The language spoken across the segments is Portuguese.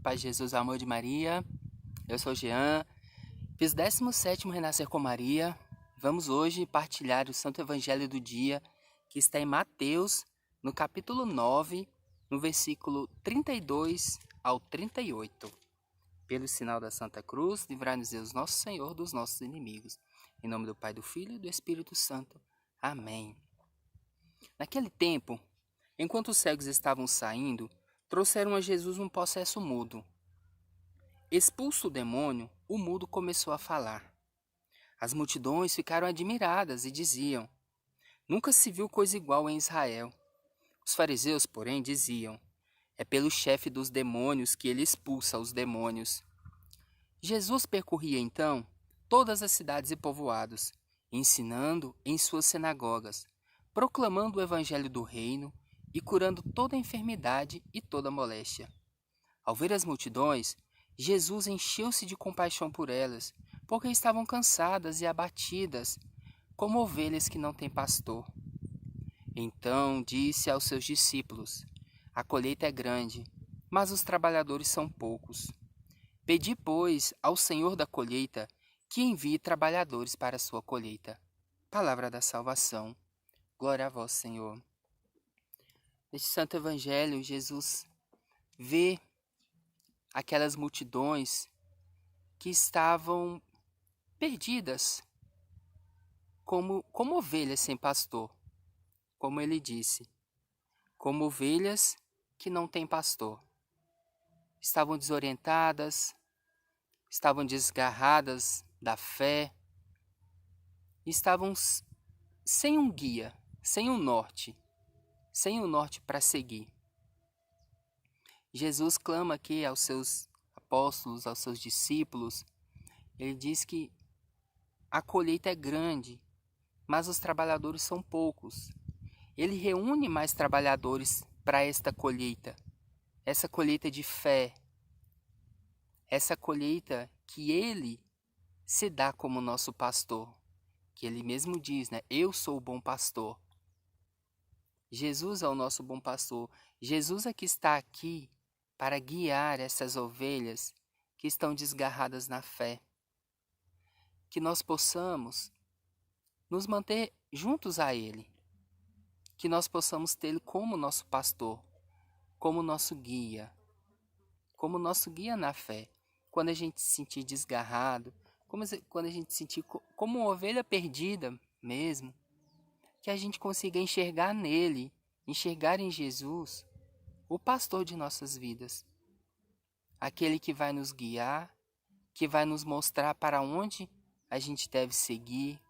paz de Jesus, amor de Maria. Eu sou o Jean, fiz o 17º Renascer com Maria. Vamos hoje partilhar o Santo Evangelho do dia, que está em Mateus, no capítulo 9, no versículo 32 ao 38. Pelo sinal da Santa Cruz, livrai-nos Deus nosso Senhor dos nossos inimigos. Em nome do Pai, do Filho e do Espírito Santo. Amém. Naquele tempo, enquanto os cegos estavam saindo, trouxeram a Jesus um possesso mudo. Expulso o demônio, o mudo começou a falar. As multidões ficaram admiradas e diziam: Nunca se viu coisa igual em Israel. Os fariseus, porém, diziam: É pelo chefe dos demônios que ele expulsa os demônios. Jesus percorria então todas as cidades e povoados, ensinando em suas sinagogas, proclamando o evangelho do reino e curando toda enfermidade e toda moléstia. Ao ver as multidões, Jesus encheu-se de compaixão por elas, porque estavam cansadas e abatidas, como ovelhas que não têm pastor. Então disse aos seus discípulos: A colheita é grande, mas os trabalhadores são poucos. Pedi, pois, ao Senhor da colheita que envie trabalhadores para a sua colheita. Palavra da salvação. Glória a vós, Senhor. Neste Santo Evangelho, Jesus vê aquelas multidões que estavam perdidas, como ovelhas sem pastor, como ele disse, como ovelhas que não têm pastor. Estavam desorientadas, estavam desgarradas da fé, estavam sem um guia, sem um norte para seguir. Jesus clama aqui aos seus apóstolos, aos seus discípulos. Ele diz que a colheita é grande, mas os trabalhadores são poucos. Ele reúne mais trabalhadores para esta colheita, essa colheita de fé, essa colheita que ele se dá como nosso pastor, que ele mesmo diz, né? Eu sou o bom pastor. Jesus é o nosso bom pastor. Jesus é que está aqui para guiar essas ovelhas que estão desgarradas na fé. Que nós possamos nos manter juntos a Ele. Que nós possamos tê-lo como nosso pastor, como nosso guia na fé. Quando a gente se sentir desgarrado, quando a gente se sentir como uma ovelha perdida mesmo, que a gente consiga enxergar nele, enxergar em Jesus, o pastor de nossas vidas. Aquele que vai nos guiar, que vai nos mostrar para onde a gente deve seguir,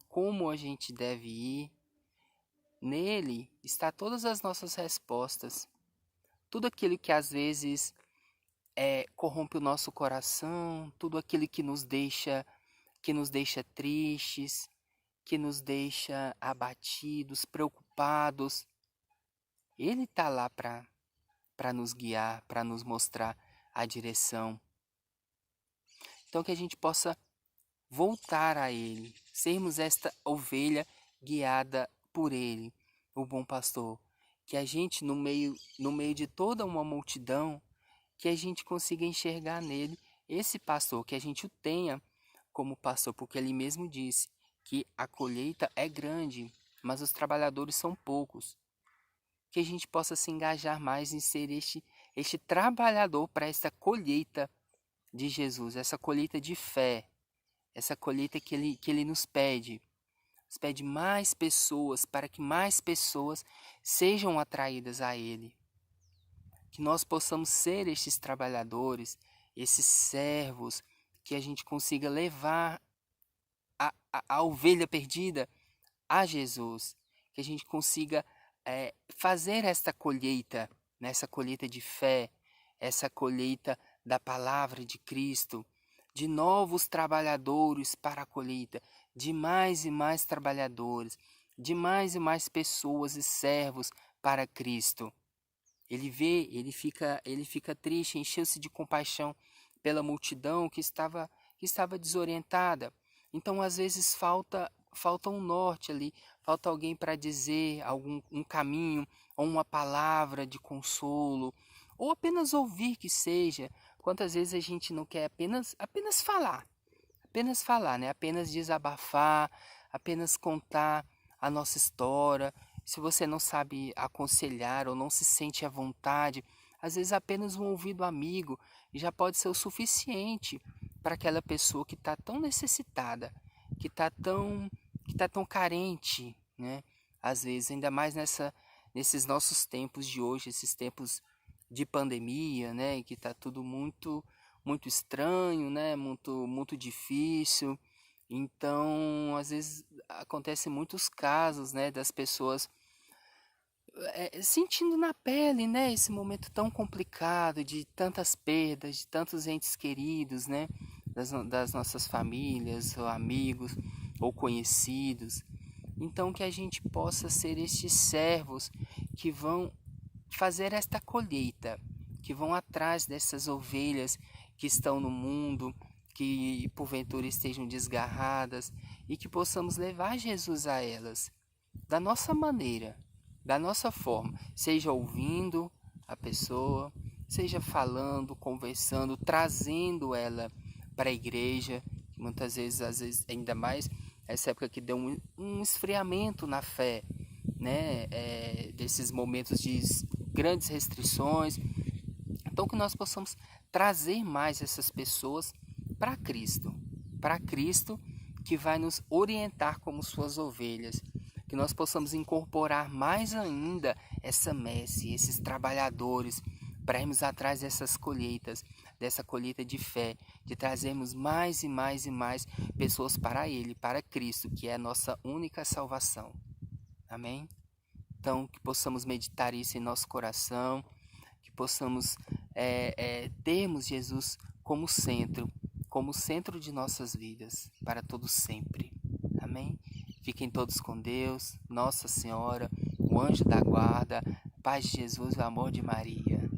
como a gente deve ir. Nele está todas as nossas respostas. Tudo aquilo que às vezes corrompe o nosso coração, tudo aquilo que nos deixa tristes, que nos deixa abatidos, preocupados. Ele está lá para nos guiar, para nos mostrar a direção. Então que a gente possa voltar a Ele, sermos esta ovelha guiada por Ele, o bom pastor. Que a gente, no meio de toda uma multidão, que a gente consiga enxergar nele esse pastor, que a gente o tenha como pastor, porque ele mesmo disse que a colheita é grande, mas os trabalhadores são poucos. Que a gente possa se engajar mais em ser este trabalhador para esta colheita de Jesus, essa colheita de fé, essa colheita que ele nos pede. Nos pede mais pessoas, para que mais pessoas sejam atraídas a Ele. Que nós possamos ser estes trabalhadores, esses servos, que a gente consiga levar a ovelha perdida a Jesus. Que a gente consiga fazer esta colheita, nessa colheita de fé, essa colheita da palavra de Cristo, de novos trabalhadores para a colheita, de mais e mais trabalhadores, de mais e mais pessoas e servos para Cristo. Ele fica triste, encheu-se de compaixão pela multidão que estava desorientada. Então, às vezes, falta um norte ali, falta alguém para dizer um caminho, ou uma palavra de consolo, ou apenas ouvir que seja. Quantas vezes a gente não quer apenas falar, né? Apenas desabafar, apenas contar a nossa história. Se você não sabe aconselhar ou não se sente à vontade, às vezes apenas um ouvido amigo já pode ser o suficiente para aquela pessoa que está tão necessitada, que tá tão carente, né? Às vezes, ainda mais nesses nossos tempos de hoje, esses tempos de pandemia, né? Que está tudo muito estranho, né? Muito difícil. Então, às vezes acontecem muitos casos, né? Das pessoas sentindo na pele, né, esse momento tão complicado de tantas perdas, de tantos entes queridos, né, das nossas famílias, ou amigos, ou conhecidos. Então que a gente possa ser estes servos que vão fazer esta colheita, que vão atrás dessas ovelhas que estão no mundo, que porventura estejam desgarradas, e que possamos levar Jesus a elas, da nossa maneira, da nossa forma, seja ouvindo a pessoa, seja falando, conversando, trazendo ela para a igreja, que muitas vezes, às vezes, ainda mais essa época que deu um esfriamento na fé, né? Desses momentos de grandes restrições. Então que nós possamos trazer mais essas pessoas para Cristo que vai nos orientar como suas ovelhas, que nós possamos incorporar mais ainda essa messe, esses trabalhadores, para irmos atrás dessas colheitas, dessa colheita de fé, de trazermos mais e mais e mais pessoas para Ele, para Cristo, que é a nossa única salvação. Amém? Então, que possamos meditar isso em nosso coração, que possamos termos Jesus como centro de nossas vidas, para todo sempre. Amém? Fiquem todos com Deus, Nossa Senhora, o anjo da guarda, paz de Jesus e o amor de Maria.